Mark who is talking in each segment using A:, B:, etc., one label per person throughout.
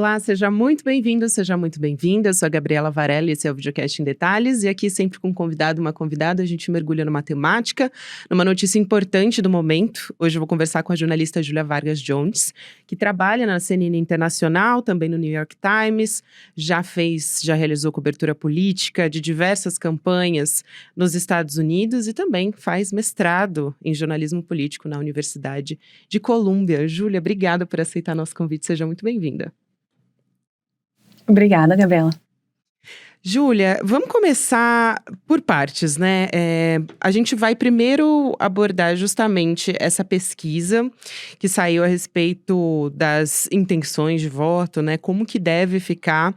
A: Olá, seja muito bem-vindo, seja muito bem-vinda. Eu sou a Gabriela Varela e esse é o Videocast em Detalhes. E aqui, sempre com um convidado, uma convidada, a gente mergulha numa temática, numa notícia importante do momento. Hoje eu vou conversar com a jornalista Júlia Vargas Jones, que trabalha na CNN Internacional, também no New York Times, já realizou cobertura política de diversas campanhas nos Estados Unidos e também faz mestrado em jornalismo político na Universidade de Colômbia. Júlia, obrigada por aceitar nosso convite, seja muito bem-vinda.
B: Obrigada, Gabriela.
A: Júlia, vamos começar por partes, né? A gente vai primeiro abordar justamente essa pesquisa que saiu a respeito das intenções de voto, né? Como que deve ficar,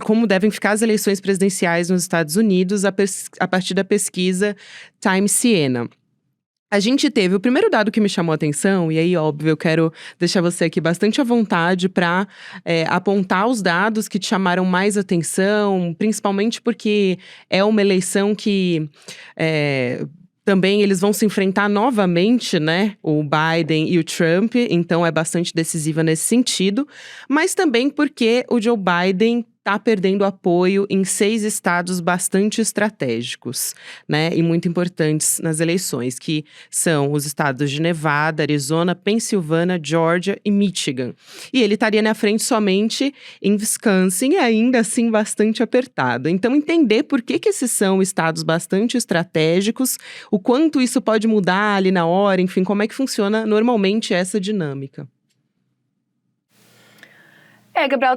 A: como devem ficar as eleições presidenciais nos Estados Unidos a partir da pesquisa Times Siena. A gente teve o primeiro dado que me chamou a atenção, e aí, óbvio, eu quero deixar você aqui bastante à vontade para apontar os dados que te chamaram mais atenção, principalmente porque é uma eleição que também eles vão se enfrentar novamente, né? O Biden e o Trump, então é bastante decisiva nesse sentido, mas também porque o Joe Biden está perdendo apoio em 6 estados bastante estratégicos, né, e muito importantes nas eleições, que são os estados de Nevada, Arizona, Pensilvânia, Georgia e Michigan. E ele estaria na frente somente em Wisconsin, e ainda assim bastante apertado. Então, entender por que esses são estados bastante estratégicos, o quanto isso pode mudar ali na hora, enfim, como é que funciona normalmente essa dinâmica.
B: Gabriela,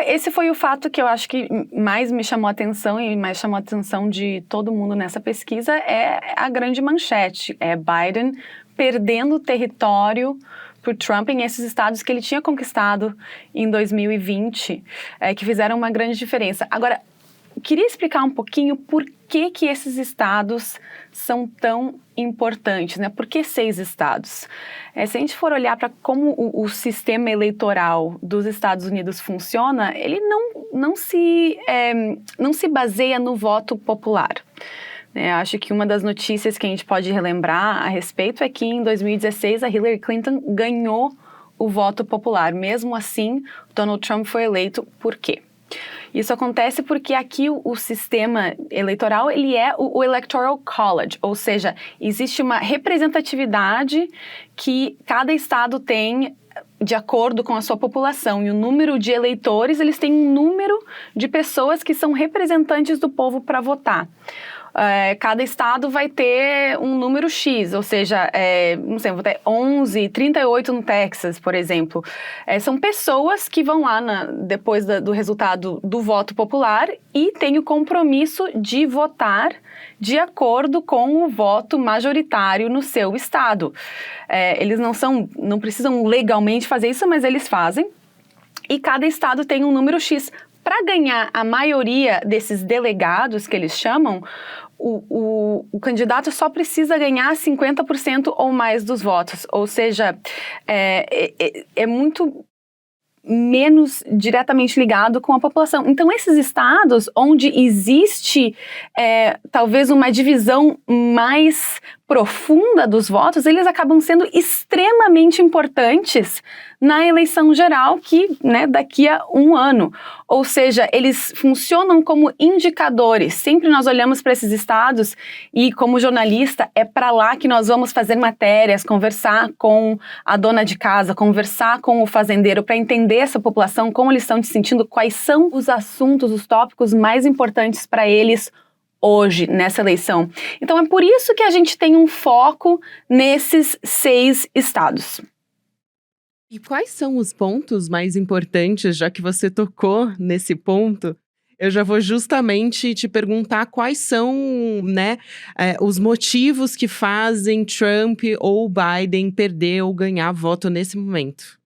B: esse foi o fato que eu acho que mais me chamou a atenção e mais chamou a atenção de todo mundo nessa pesquisa, é a grande manchete, é Biden perdendo território para o Trump em esses estados que ele tinha conquistado em 2020, que fizeram uma grande diferença. Agora, queria explicar um pouquinho por que esses estados são tão importantes, né? Por que 6 estados? Se a gente for olhar para como o sistema eleitoral dos Estados Unidos funciona, ele não se baseia no voto popular. Acho que uma das notícias que a gente pode relembrar a respeito é que em 2016 a Hillary Clinton ganhou o voto popular. Mesmo assim, Donald Trump foi eleito. Por quê? Isso acontece porque aqui o sistema eleitoral, ele é o Electoral College, ou seja, existe uma representatividade que cada estado tem de acordo com a sua população, e o número de eleitores, eles têm um número de pessoas que são representantes do povo para votar. Cada estado vai ter um número X, ou seja, não sei, vou ter 11, 38 no Texas, por exemplo. São pessoas que vão lá depois do resultado do voto popular e têm o compromisso de votar de acordo com o voto majoritário no seu estado. Eles não precisam legalmente fazer isso, mas eles fazem. E cada estado tem um número X. Para ganhar a maioria desses delegados, que eles chamam, o candidato só precisa ganhar 50% ou mais dos votos. Ou seja, é muito menos diretamente ligado com a população. Então, esses estados onde existe talvez uma divisão mais profunda dos votos, eles acabam sendo extremamente importantes na eleição geral daqui a um ano. Ou seja, eles funcionam como indicadores. Sempre nós olhamos para esses estados e, como jornalista, é para lá que nós vamos fazer matérias, conversar com a dona de casa, conversar com o fazendeiro para entender essa população, como eles estão se sentindo, quais são os assuntos, os tópicos mais importantes para eles hoje, nessa eleição. Então, é por isso que a gente tem um foco nesses 6 estados.
A: E quais são os pontos mais importantes, já que você tocou nesse ponto? Eu já vou justamente te perguntar quais são, né, os motivos que fazem Trump ou Biden perder ou ganhar voto nesse momento.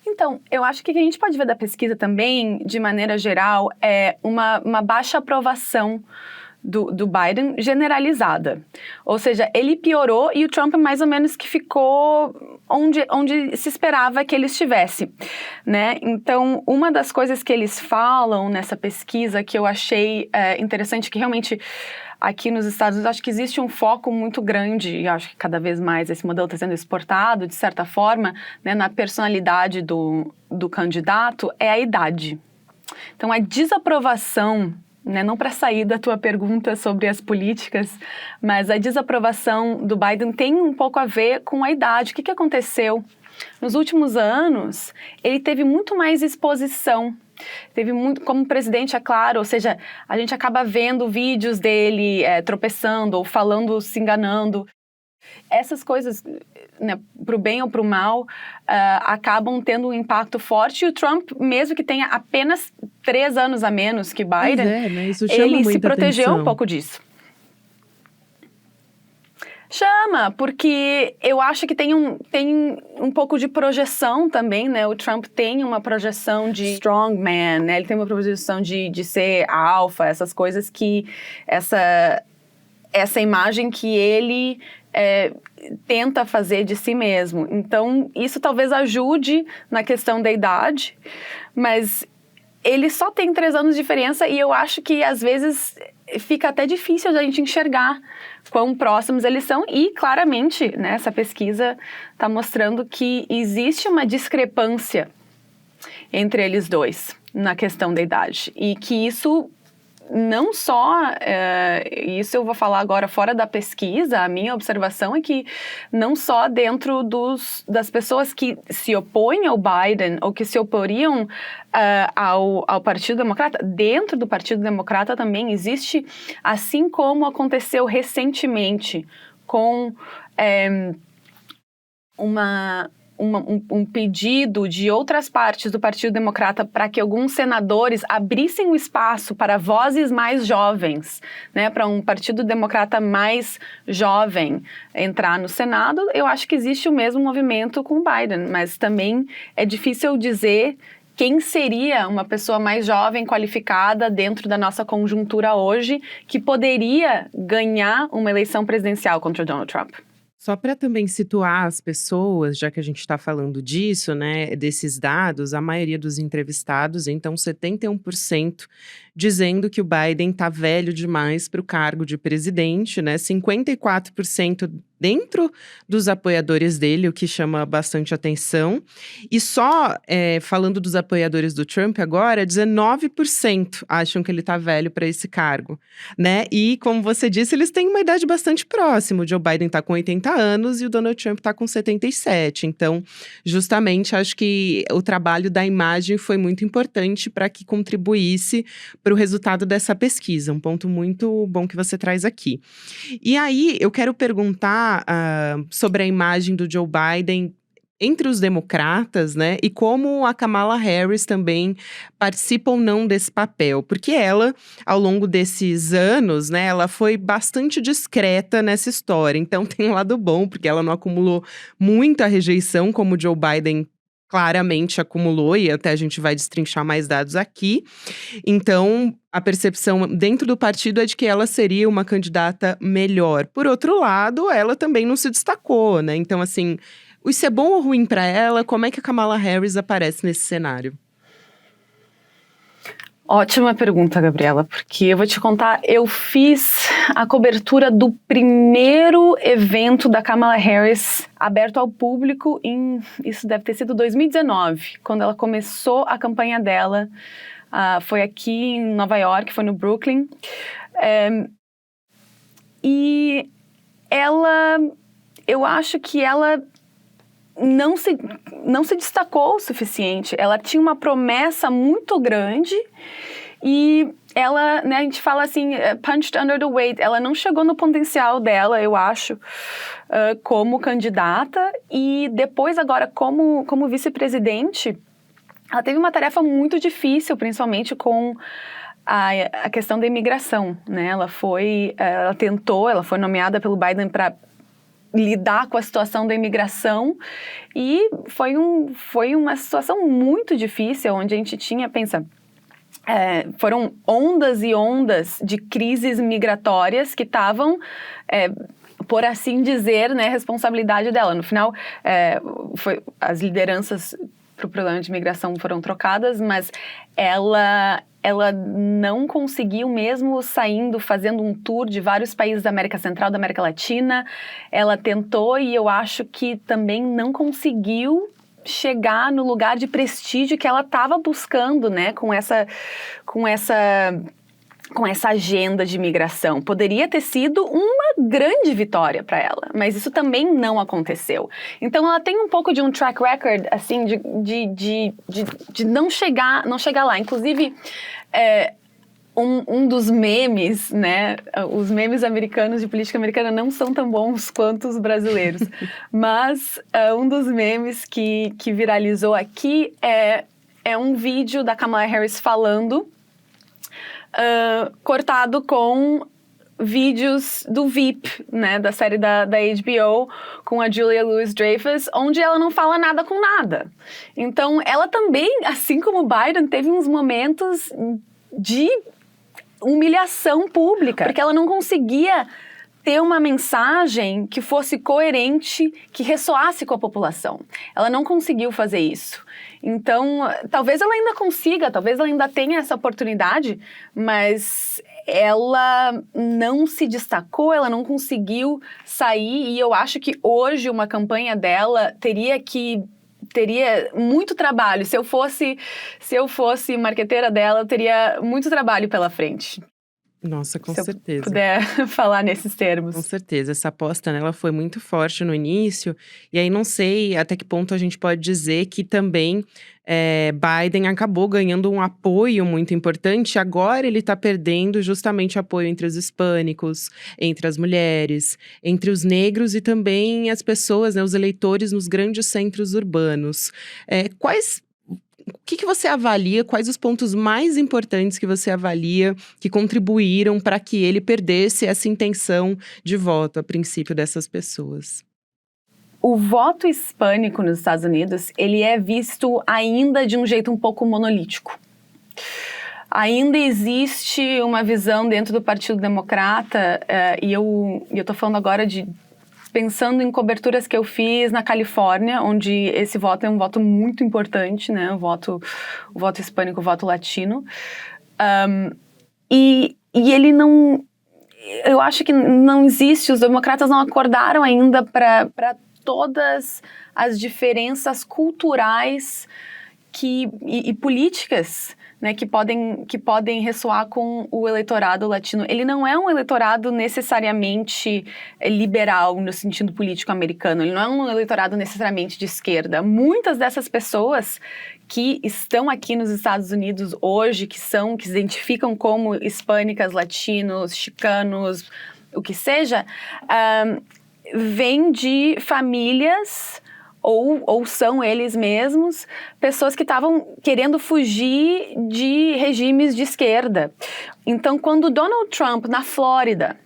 B: Então, eu acho que o que a gente pode ver da pesquisa também, de maneira geral, é uma baixa aprovação do Biden generalizada. Ou seja, ele piorou e o Trump mais ou menos que ficou onde se esperava que ele estivesse, né? Então, uma das coisas que eles falam nessa pesquisa que eu achei interessante, que realmente aqui nos Estados Unidos acho que existe um foco muito grande, e acho que cada vez mais esse modelo está sendo exportado, de certa forma, né, na personalidade do candidato, é a idade. Então, a desaprovação, né, não para sair da tua pergunta sobre as políticas, mas a desaprovação do Biden tem um pouco a ver com a idade. O que aconteceu? Nos últimos anos, ele teve muito mais exposição. Teve muito, como presidente, é claro, ou seja, a gente acaba vendo vídeos dele tropeçando ou falando, se enganando. Essas coisas, né, para o bem ou para o mal, acabam tendo um impacto forte. E o Trump, mesmo que tenha apenas 3 anos a menos que Biden,
A: né? Isso chama
B: ele se
A: muita
B: protegeu
A: atenção.
B: um pouco disso. Chama, porque eu acho que tem um pouco de projeção também, né? O Trump tem uma projeção de strongman, né? Ele tem uma projeção de ser alfa, essas coisas que... Essa imagem que ele tenta fazer de si mesmo. Então, isso talvez ajude na questão da idade, mas ele só tem 3 anos de diferença e eu acho que, às vezes, fica até difícil da gente enxergar quão próximos eles são e, claramente, né, essa pesquisa está mostrando que existe uma discrepância entre eles dois na questão da idade e que isso... Não só, isso eu vou falar agora fora da pesquisa, a minha observação é que não só dentro das pessoas que se opõem ao Biden ou que se oporiam ao Partido Democrata, dentro do Partido Democrata também existe, assim como aconteceu recentemente com um pedido de outras partes do Partido Democrata para que alguns senadores abrissem o espaço para vozes mais jovens, né, para um Partido Democrata mais jovem entrar no Senado, eu acho que existe o mesmo movimento com o Biden, mas também é difícil dizer quem seria uma pessoa mais jovem, qualificada dentro da nossa conjuntura hoje, que poderia ganhar uma eleição presidencial contra Donald Trump.
A: Só para também situar as pessoas, já que a gente está falando disso, né, desses dados, a maioria dos entrevistados, então 71%, dizendo que o Biden está velho demais para o cargo de presidente, né, 54% dentro dos apoiadores dele, o que chama bastante atenção. E só falando dos apoiadores do Trump agora, 19% acham que ele está velho para esse cargo, né? E, como você disse, eles têm uma idade bastante próxima. O Joe Biden está com 80 anos e o Donald Trump está com 77. Então, justamente, acho que o trabalho da imagem foi muito importante para que contribuísse para o resultado dessa pesquisa. Um ponto muito bom que você traz aqui. E aí, eu quero perguntar sobre a imagem do Joe Biden entre os democratas, né? E como a Kamala Harris também participa ou não desse papel. Porque ela, ao longo desses anos, né? Ela foi bastante discreta nessa história. Então, tem um lado bom, porque ela não acumulou muita rejeição, como o Joe Biden claramente acumulou, e até a gente vai destrinchar mais dados aqui. Então, a percepção dentro do partido é de que ela seria uma candidata melhor. Por outro lado, ela também não se destacou, né? Então, assim, isso é bom ou ruim para ela? Como é que a Kamala Harris aparece nesse cenário?
B: Ótima pergunta, Gabriela, porque eu vou te contar, eu fiz a cobertura do primeiro evento da Kamala Harris aberto ao público isso deve ter sido 2019, quando ela começou a campanha dela, foi aqui em Nova York, foi no Brooklyn, e eu acho que ela não se destacou o suficiente. Ela tinha uma promessa muito grande e ela, né, a gente fala assim, punched under the weight. Ela não chegou no potencial dela, eu acho, como candidata. E depois, agora, como vice-presidente, ela teve uma tarefa muito difícil, principalmente com a questão da imigração, né? Ela foi nomeada pelo Biden para lidar com a situação da imigração e foi uma situação muito difícil, onde a gente tinha, foram ondas e ondas de crises migratórias que estavam por assim dizer, né, responsabilidade dela. No final, as lideranças para o problema de imigração foram trocadas, mas ela não conseguiu, mesmo saindo, fazendo um tour de vários países da América Central, da América Latina, ela tentou e eu acho que também não conseguiu chegar no lugar de prestígio que ela estava buscando, né, com essa agenda de imigração. Poderia ter sido uma grande vitória para ela, mas isso também não aconteceu. Então ela tem um pouco de um track record, assim, de não chegar lá. Inclusive, um dos memes, né? Os memes americanos de política americana não são tão bons quanto os brasileiros. Mas um dos memes que viralizou aqui é um vídeo da Kamala Harris falando, cortado com vídeos do VIP, né, da série da HBO, com a Julia Louis-Dreyfus, onde ela não fala nada com nada. Então, ela também, assim como o Biden, teve uns momentos de humilhação pública, porque ela não conseguia ter uma mensagem que fosse coerente, que ressoasse com a população. Ela não conseguiu fazer isso. Então, talvez ela ainda consiga, talvez ela ainda tenha essa oportunidade, mas ela não se destacou, ela não conseguiu sair, e eu acho que hoje uma campanha dela teria muito trabalho. Se eu fosse marqueteira dela, eu teria muito trabalho pela frente.
A: Nossa, com certeza.
B: Se eu puder falar nesses termos.
A: Com certeza, essa aposta nela foi muito forte no início, e aí não sei até que ponto a gente pode dizer que também Biden acabou ganhando um apoio muito importante, agora ele tá perdendo justamente apoio entre os hispânicos, entre as mulheres, entre os negros e também as pessoas, né, os eleitores nos grandes centros urbanos. O que você avalia, quais os pontos mais importantes que você avalia que contribuíram para que ele perdesse essa intenção de voto a princípio dessas pessoas?
B: O voto hispânico nos Estados Unidos, ele é visto ainda de um jeito um pouco monolítico. Ainda existe uma visão dentro do Partido Democrata, e eu tô falando agora pensando em coberturas que eu fiz na Califórnia, onde esse voto é um voto muito importante, né? O voto hispânico, o voto latino. E ele não... Eu acho que não existe, os democratas não acordaram ainda para todas as diferenças culturais e políticas, né, que podem ressoar com o eleitorado latino. Ele não é um eleitorado necessariamente liberal no sentido político americano, ele não é um eleitorado necessariamente de esquerda. Muitas dessas pessoas que estão aqui nos Estados Unidos hoje, que se identificam como hispânicas, latinos, chicanos, o que seja, vêm de famílias ou são eles mesmos, pessoas que estavam querendo fugir de regimes de esquerda. Então, quando Donald Trump, na Flórida,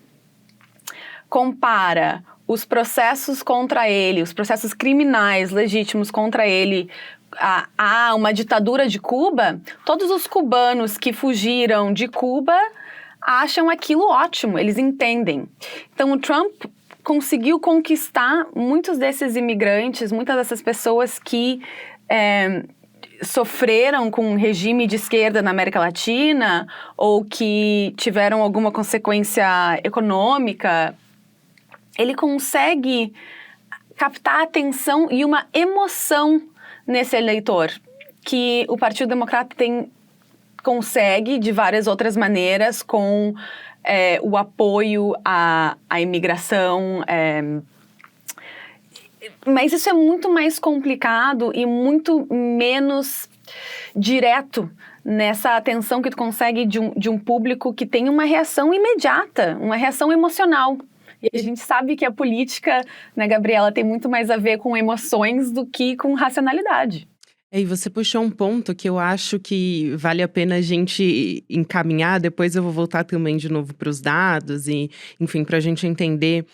B: compara os processos contra ele, os processos criminais legítimos contra ele, a uma ditadura de Cuba, todos os cubanos que fugiram de Cuba acham aquilo ótimo, eles entendem. Então, o Trump conseguiu conquistar muitos desses imigrantes, muitas dessas pessoas que sofreram com um regime de esquerda na América Latina ou que tiveram alguma consequência econômica. Ele consegue captar atenção e uma emoção nesse eleitor, que o Partido Democrata consegue de várias outras maneiras, com o apoio à imigração. Mas isso é muito mais complicado e muito menos direto nessa atenção que tu consegue de um público que tem uma reação imediata, uma reação emocional. E a gente sabe que a política, né, Gabriela, tem muito mais a ver com emoções do que com racionalidade.
A: E você puxou um ponto que eu acho que vale a pena a gente encaminhar. Depois eu vou voltar também de novo para os dados e, enfim, para a gente entender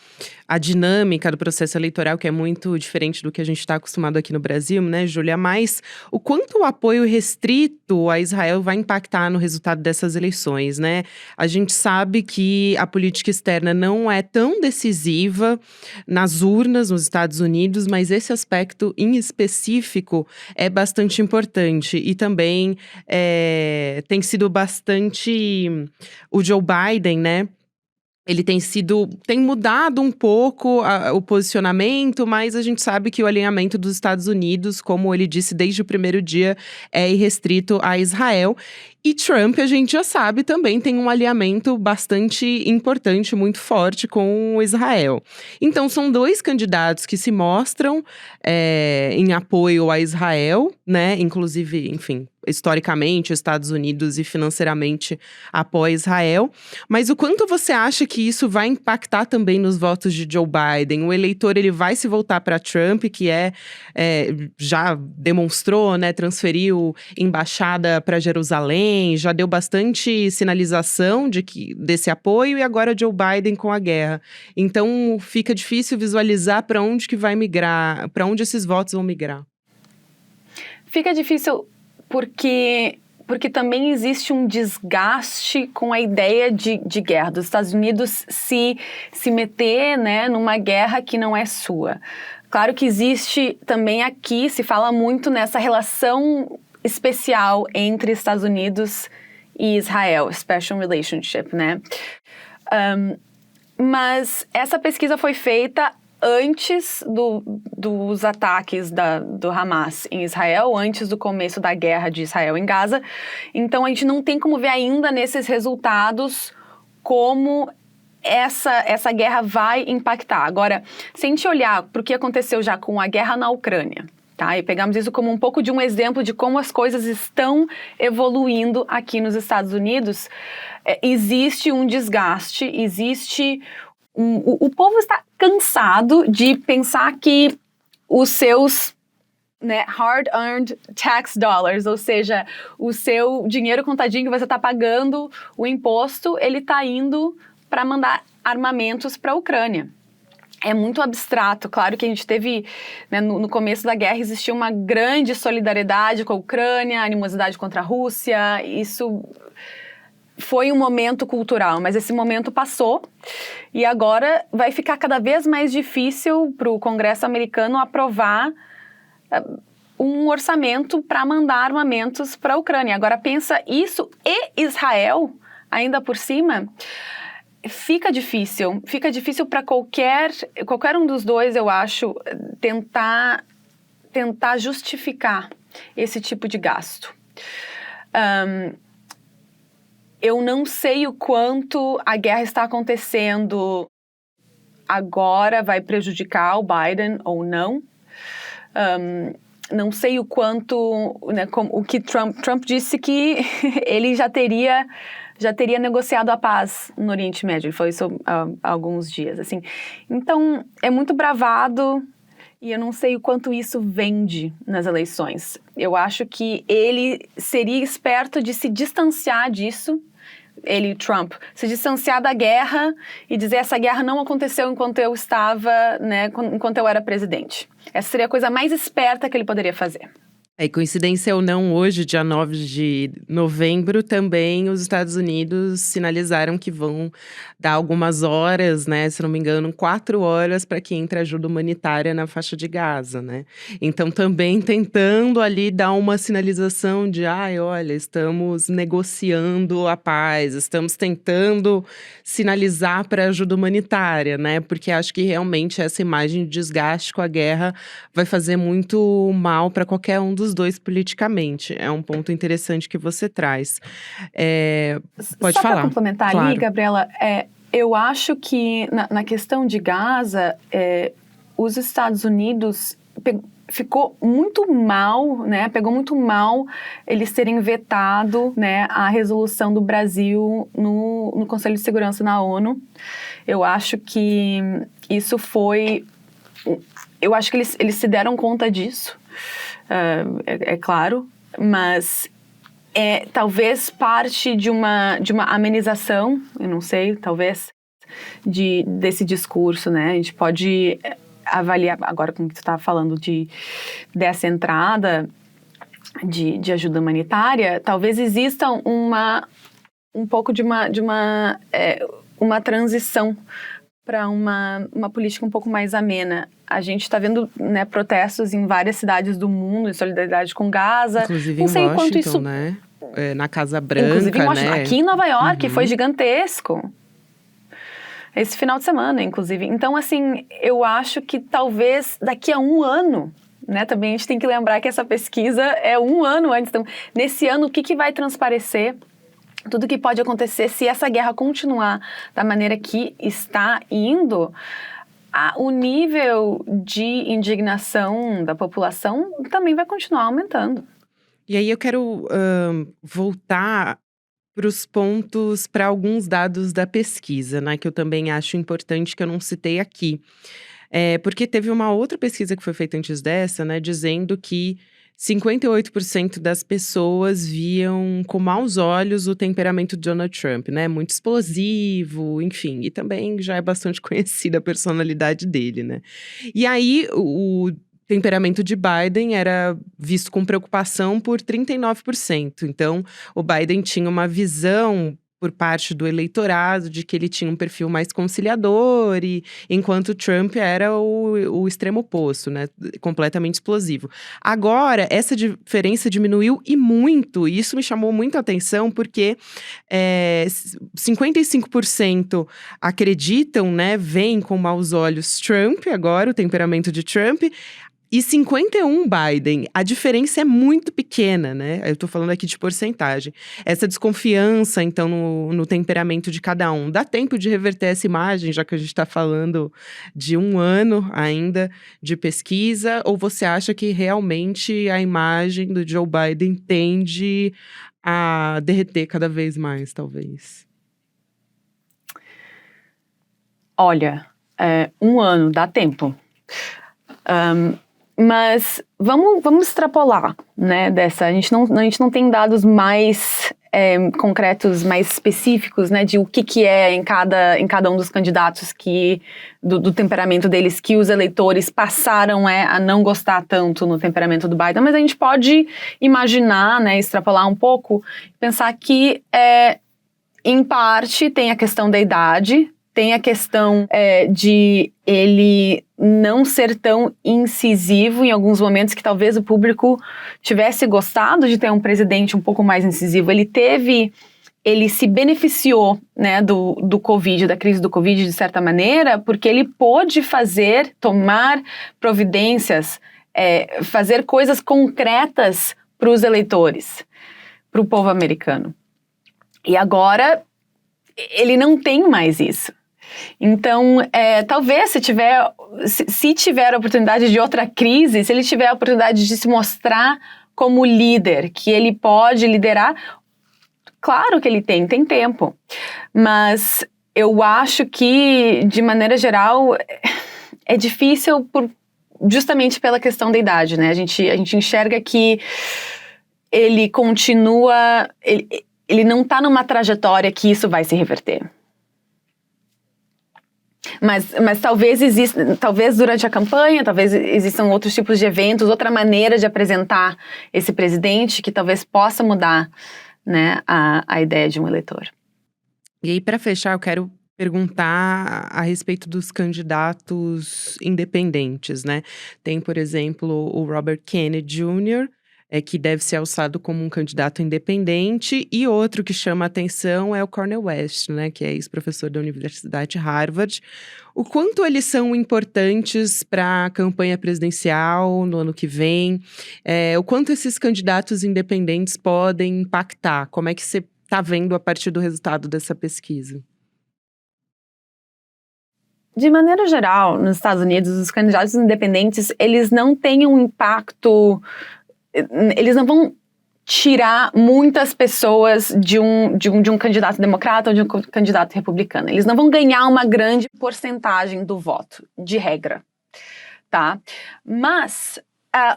A: a dinâmica do processo eleitoral, que é muito diferente do que a gente está acostumado aqui no Brasil, né, Júlia? Mas o quanto o apoio restrito a Israel vai impactar no resultado dessas eleições, né? A gente sabe que a política externa não é tão decisiva nas urnas nos Estados Unidos, mas esse aspecto em específico é bastante importante. E também tem sido bastante. O Joe Biden, né? Ele tem mudado um pouco o posicionamento, mas a gente sabe que o alinhamento dos Estados Unidos, como ele disse desde o primeiro dia, é irrestrito a Israel. E Trump, a gente já sabe, também tem um alinhamento bastante importante, muito forte com Israel. Então, são dois candidatos que se mostram em apoio a Israel, né? Inclusive, enfim, historicamente, os Estados Unidos e financeiramente apoia Israel. Mas o quanto você acha que isso vai impactar também nos votos de Joe Biden? O eleitor, ele vai se voltar para Trump, que já demonstrou, né? Transferiu embaixada para Jerusalém, já deu bastante sinalização desse apoio, e agora Joe Biden com a guerra. Então, fica difícil visualizar para onde que vai migrar, para onde esses votos vão migrar.
B: Fica difícil porque também existe um desgaste com a ideia de guerra, dos Estados Unidos se meter, né, numa guerra que não é sua. Claro que existe também aqui, se fala muito nessa relação especial entre Estados Unidos e Israel, special relationship, né? Mas essa pesquisa foi feita antes dos ataques do Hamas em Israel, antes do começo da guerra de Israel em Gaza. Então, a gente não tem como ver ainda nesses resultados como essa guerra vai impactar. Agora, se a gente olhar para o que aconteceu já com a guerra na Ucrânia, tá? E pegamos isso como um pouco de um exemplo de como as coisas estão evoluindo aqui nos Estados Unidos, existe um desgaste, o povo está cansado de pensar que os seus, né, hard-earned tax dollars, ou seja, o seu dinheiro contadinho que você está pagando, o imposto, ele está indo para mandar armamentos para a Ucrânia. É muito abstrato. Claro que a gente teve, né, no começo da guerra, existia uma grande solidariedade com a Ucrânia, animosidade contra a Rússia, isso foi um momento cultural, mas esse momento passou e agora vai ficar cada vez mais difícil para o Congresso americano aprovar um orçamento para mandar armamentos para a Ucrânia. Agora pensa isso e Israel, ainda por cima, fica difícil para qualquer um dos dois, eu acho, tentar justificar esse tipo de gasto. Eu não sei o quanto a guerra está acontecendo agora vai prejudicar o Biden ou não. Não sei o quanto, né, o que Trump disse que ele já teria negociado a paz no Oriente Médio. Ele falou isso há alguns dias, assim. Então, é muito bravado e eu não sei o quanto isso vende nas eleições. Eu acho que ele seria esperto de se distanciar disso, Trump, se distanciar da guerra e dizer essa guerra não aconteceu enquanto eu estava, né, enquanto eu era presidente. Essa seria a coisa mais esperta que ele poderia fazer.
A: E coincidência ou não, hoje, dia 9 de novembro, também os Estados Unidos sinalizaram que vão dar algumas horas, né? Se não me engano, 4 horas para que entre ajuda humanitária na faixa de Gaza, né? Então, também tentando ali dar uma sinalização de, olha, estamos negociando a paz, estamos tentando sinalizar para ajuda humanitária, né? Porque acho que realmente essa imagem de desgaste com a guerra vai fazer muito mal para qualquer um dos dois politicamente. É um ponto interessante que você traz. Pode
B: Só
A: falar.
B: Só para complementar ali, Gabriela, eu acho que na questão de Gaza, os Estados Unidos ficou muito mal, né? Pegou muito mal eles terem vetado, né, a resolução do Brasil no Conselho de Segurança na ONU. Eu acho que isso foi... Eu acho que eles se deram conta disso. é claro, mas talvez parte de uma amenização, eu não sei, talvez, desse discurso, né? A gente pode avaliar, agora como tu estava falando dessa entrada de ajuda humanitária, talvez exista um pouco de uma transição para uma política um pouco mais amena. A gente está vendo, né, protestos em várias cidades do mundo em solidariedade com Gaza.
A: Inclusive
B: não sei
A: em Washington,
B: quanto isso,
A: né? Na Casa Branca,
B: inclusive em Washington,
A: né?
B: aqui em Nova York, foi gigantesco. Esse final de semana, inclusive. Então, assim, eu acho que talvez daqui a um ano, né? Também a gente tem que lembrar que essa pesquisa é um ano antes. Então, nesse ano, o que vai transparecer? Tudo que pode acontecer se essa guerra continuar da maneira que está indo, o nível de indignação da população também vai continuar aumentando.
A: E aí eu quero voltar para os pontos, para alguns dados da pesquisa, né? Que eu também acho importante, que eu não citei aqui. Porque teve uma outra pesquisa que foi feita antes dessa, né? Dizendo que 58% das pessoas viam com maus olhos o temperamento de Donald Trump, né? Muito explosivo, enfim. E também já é bastante conhecida a personalidade dele, né? E aí, o temperamento de Biden era visto com preocupação por 39%. Então, o Biden tinha uma visão por parte do eleitorado de que ele tinha um perfil mais conciliador, enquanto Trump era o extremo oposto, né? Completamente explosivo. Agora, essa diferença diminuiu e muito, e isso me chamou muito a atenção, porque 55% acreditam, né, veem com maus olhos Trump agora, o temperamento de Trump, e 51 Biden. A diferença é muito pequena, né? Eu tô falando aqui de porcentagem. Essa desconfiança, então, no temperamento de cada um. Dá tempo de reverter essa imagem, já que a gente tá falando de um ano ainda de pesquisa? Ou você acha que realmente a imagem do Joe Biden tende a derreter cada vez mais, talvez?
B: Olha, um ano, dá tempo. Mas vamos extrapolar, né, dessa. A gente não tem dados mais concretos, mais específicos, né, de o que é em cada um dos candidatos do temperamento deles, que os eleitores passaram a não gostar tanto no temperamento do Biden. Mas a gente pode imaginar, né, extrapolar um pouco, pensar que, em parte, tem a questão da idade, tem a questão de ele não ser tão incisivo em alguns momentos, que talvez o público tivesse gostado de ter um presidente um pouco mais incisivo. Ele se beneficiou, né, do Covid, da crise do Covid, de certa maneira, porque ele pôde tomar providências, fazer coisas concretas para os eleitores, para o povo americano. E agora, ele não tem mais isso. Então, talvez se tiver a oportunidade de outra crise, se ele tiver a oportunidade de se mostrar como líder, que ele pode liderar, claro que ele tem tempo. Mas eu acho que, de maneira geral, é difícil justamente pela questão da idade, né? A gente enxerga que ele continua, ele não está numa trajetória que isso vai se reverter. Mas talvez durante a campanha, talvez existam outros tipos de eventos, outra maneira de apresentar esse presidente que talvez possa mudar, né, a ideia de um eleitor.
A: E aí, para fechar, eu quero perguntar a respeito dos candidatos independentes, né? Tem, por exemplo, o Robert Kennedy Jr., que deve ser alçado como um candidato independente, e outro que chama a atenção é o Cornel West, né, que é ex-professor da Universidade Harvard. O quanto eles são importantes para a campanha presidencial no ano que vem? O quanto esses candidatos independentes podem impactar? Como é que você está vendo a partir do resultado dessa pesquisa?
B: De maneira geral, nos Estados Unidos, os candidatos independentes, eles não têm um impacto. Eles não vão tirar muitas pessoas de um candidato democrata ou de um candidato republicano. Eles não vão ganhar uma grande porcentagem do voto, de regra, tá? Mas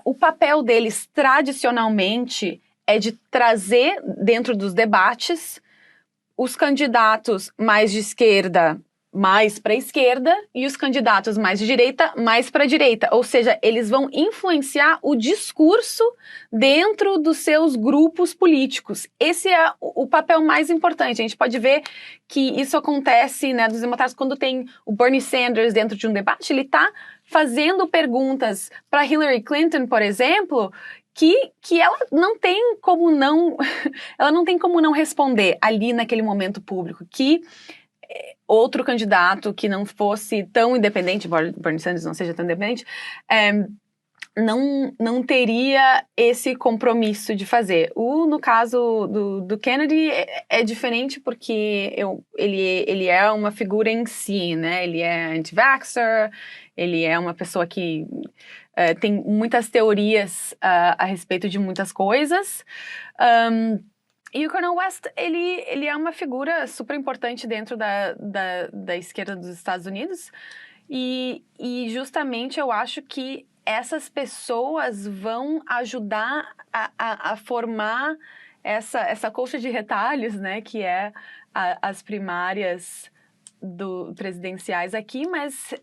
B: o papel deles, tradicionalmente, é de trazer dentro dos debates os candidatos mais de esquerda mais para a esquerda e os candidatos mais de direita mais para a direita. Ou seja, eles vão influenciar o discurso dentro dos seus grupos políticos. Esse é o papel mais importante. A gente pode ver que isso acontece, né, dos democratas, quando tem o Bernie Sanders dentro de um debate, ele está fazendo perguntas para Hillary Clinton, por exemplo, que ela não tem como não ela não tem como não responder ali naquele momento público, que outro candidato que não fosse tão independente, embora Bernie Sanders não seja tão independente, não teria esse compromisso de fazer. No caso do Kennedy é diferente porque ele é uma figura em si, né? Ele é anti-vaxxer, ele é uma pessoa que tem muitas teorias a respeito de muitas coisas. E o Cornel West, ele é uma figura super importante dentro da esquerda dos Estados Unidos. E justamente eu acho que essas pessoas vão ajudar a formar essa colcha de retalhos, né? Que é as primárias presidenciais aqui, mas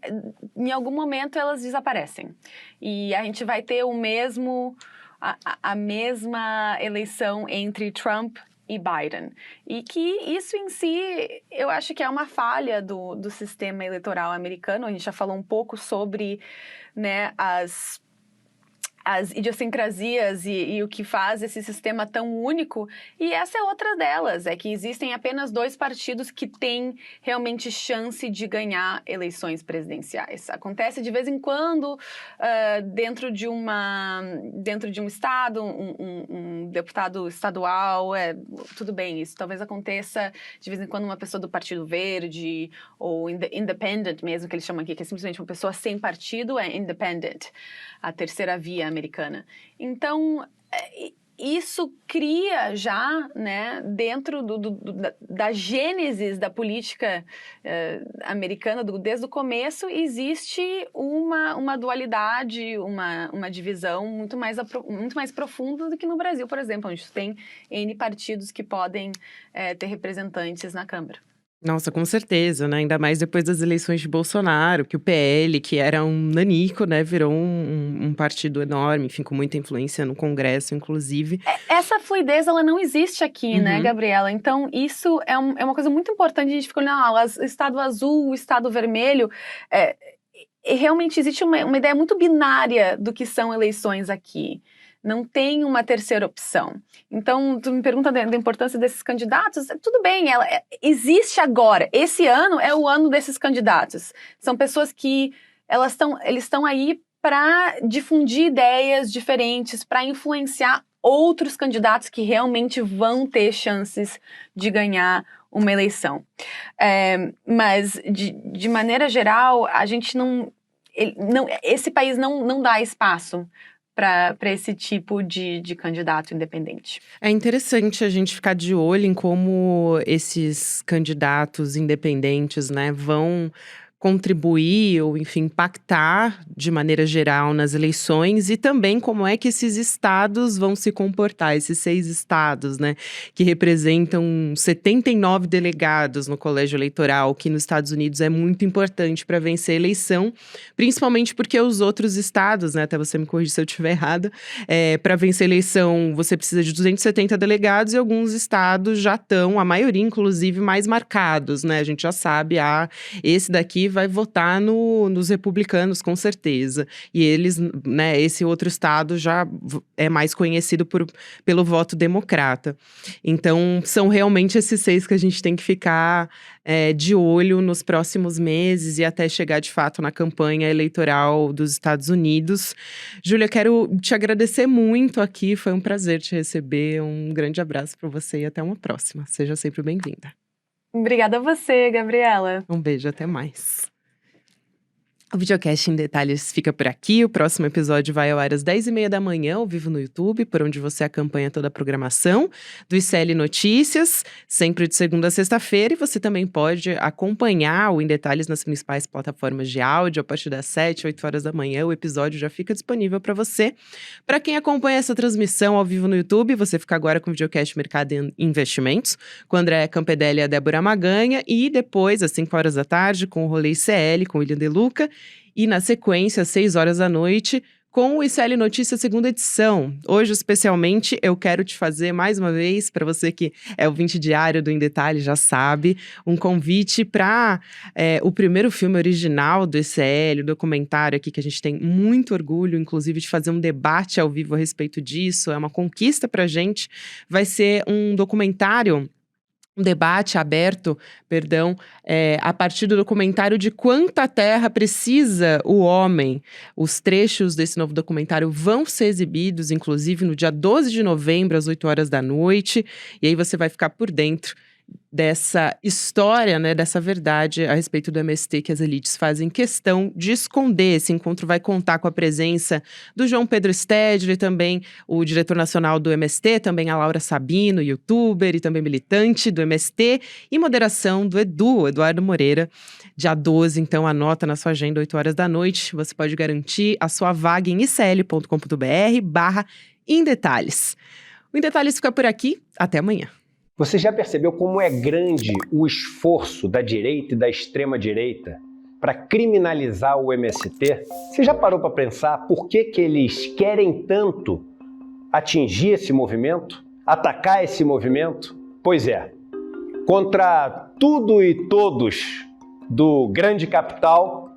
B: em algum momento elas desaparecem. E a gente vai ter a mesma eleição entre Trump e Biden. E que isso em si, eu acho que é uma falha do sistema eleitoral americano. A gente já falou um pouco sobre, né, as idiosincrasias e o que faz esse sistema tão único, e essa é outra delas, é que existem apenas 2 partidos que têm realmente chance de ganhar eleições presidenciais. Acontece de vez em quando, dentro de um estado, um deputado estadual, tudo bem, isso talvez aconteça de vez em quando uma pessoa do Partido Verde, ou independent mesmo, que eles chamam aqui, que é simplesmente uma pessoa sem partido, é independent, a terceira via americana. Então, isso cria já, né, dentro da gênese da política americana, desde o começo, existe uma dualidade, uma divisão muito mais profunda do que no Brasil, por exemplo, onde tem N partidos que podem ter representantes na Câmara.
A: Nossa, com certeza, né? Ainda mais depois das eleições de Bolsonaro, que o PL, que era um nanico, né, virou um partido enorme, enfim, com muita influência no Congresso, inclusive.
B: Essa fluidez, ela não existe aqui, né, Gabriela? Então, isso é uma coisa muito importante. A gente fica olhando, estado azul, estado vermelho. Realmente existe uma ideia muito binária do que são eleições aqui. Não tem uma terceira opção. Então, tu me pergunta da importância desses candidatos, tudo bem, existe agora. Esse ano é o ano desses candidatos. São pessoas que eles estão aí para difundir ideias diferentes, para influenciar outros candidatos que realmente vão ter chances de ganhar uma eleição. Mas, de maneira geral, a gente esse país não dá espaço para esse tipo de candidato independente.
A: É interessante a gente ficar de olho em como esses candidatos independentes, né, vão contribuir ou, enfim, impactar de maneira geral nas eleições, e também como é que esses estados vão se comportar, esses 6 estados, né, que representam 79 delegados no colégio eleitoral, que nos Estados Unidos é muito importante para vencer a eleição, principalmente porque os outros estados, né, até você me corrigir se eu estiver errada, para vencer a eleição você precisa de 270 delegados, e alguns estados já estão, a maioria inclusive, mais marcados, né, a gente já sabe, esse daqui vai votar nos republicanos, com certeza. E eles, né, esse outro estado já é mais conhecido pelo voto democrata. Então, são realmente esses 6 que a gente tem que ficar de olho nos próximos meses e até chegar, de fato, na campanha eleitoral dos Estados Unidos. Júlia, quero te agradecer muito aqui. Foi um prazer te receber. Um grande abraço para você e até uma próxima. Seja sempre bem-vinda.
B: Obrigada a você, Gabriela.
A: Um beijo, até mais. O Videocast em Detalhes fica por aqui. O próximo episódio vai ao ar às 10h30 da manhã, ao vivo no YouTube, por onde você acompanha toda a programação do ICL Notícias, sempre de segunda a sexta-feira. E você também pode acompanhar o Em Detalhes nas principais plataformas de áudio. A partir das 7, 8 horas da manhã, o episódio já fica disponível para você. Para quem acompanha essa transmissão ao vivo no YouTube, você fica agora com o Videocast Mercado e Investimentos, com o André Campedelli e a Débora Maganha. E depois, às 5 horas da tarde, com o Rolê ICL, com o William De Luca. E na sequência, às 6 horas da noite, com o ICL Notícias segunda edição. Hoje, especialmente, eu quero te fazer, mais uma vez, para você que é ouvinte diário do Em Detalhes, já sabe, um convite para o primeiro filme original do ICL, o documentário aqui, que a gente tem muito orgulho, inclusive, de fazer um debate ao vivo a respeito disso. É uma conquista para a gente. Vai ser um documentário, um debate aberto, a partir do documentário de Quanta Terra Precisa o Homem. Os trechos desse novo documentário vão ser exibidos, inclusive, no dia 12 de novembro, às 8 horas da noite. E aí você vai ficar por dentro dessa história, né, dessa verdade a respeito do MST que as elites fazem questão de esconder. Esse encontro vai contar com a presença do João Pedro Stedley, também o diretor nacional do MST, também a Laura Sabino, youtuber e também militante do MST, e moderação do Eduardo Moreira, dia 12. Então anota na sua agenda, 8 horas da noite. Você pode garantir a sua vaga em icl.com.br/em detalhes. O Em Detalhes fica por aqui. Até amanhã.
C: Você já percebeu como é grande o esforço da direita e da extrema-direita para criminalizar o MST? Você já parou para pensar por que eles querem tanto atingir esse movimento, atacar esse movimento? Pois é, contra tudo e todos do grande capital,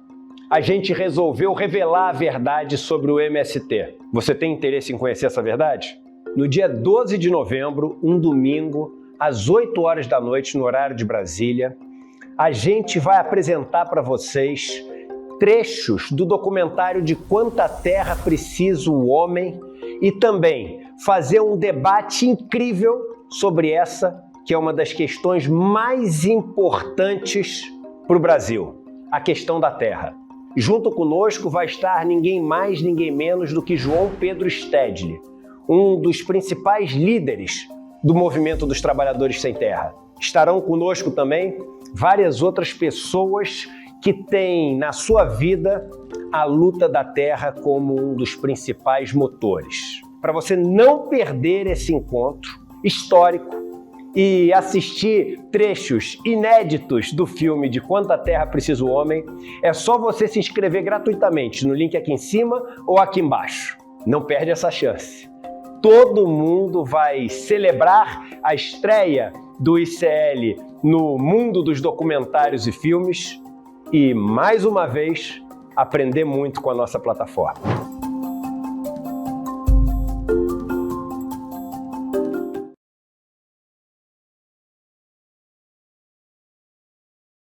C: a gente resolveu revelar a verdade sobre o MST. Você tem interesse em conhecer essa verdade? No dia 12 de novembro, um domingo, às 8 horas da noite, no horário de Brasília, a gente vai apresentar para vocês trechos do documentário de Quanta Terra Precisa o Homem e também fazer um debate incrível sobre essa, que é uma das questões mais importantes para o Brasil, a questão da terra. Junto conosco vai estar ninguém mais, ninguém menos do que João Pedro Stedley, um dos principais líderes do movimento dos trabalhadores sem terra. Estarão conosco também várias outras pessoas que têm na sua vida a luta da terra como um dos principais motores. Para você não perder esse encontro histórico e assistir trechos inéditos do filme de Quanta Terra Precisa o Homem, é só você se inscrever gratuitamente no link aqui em cima ou aqui embaixo. Não perde essa chance. Todo mundo vai celebrar a estreia do ICL no mundo dos documentários e filmes e, mais uma vez, aprender muito com a nossa plataforma.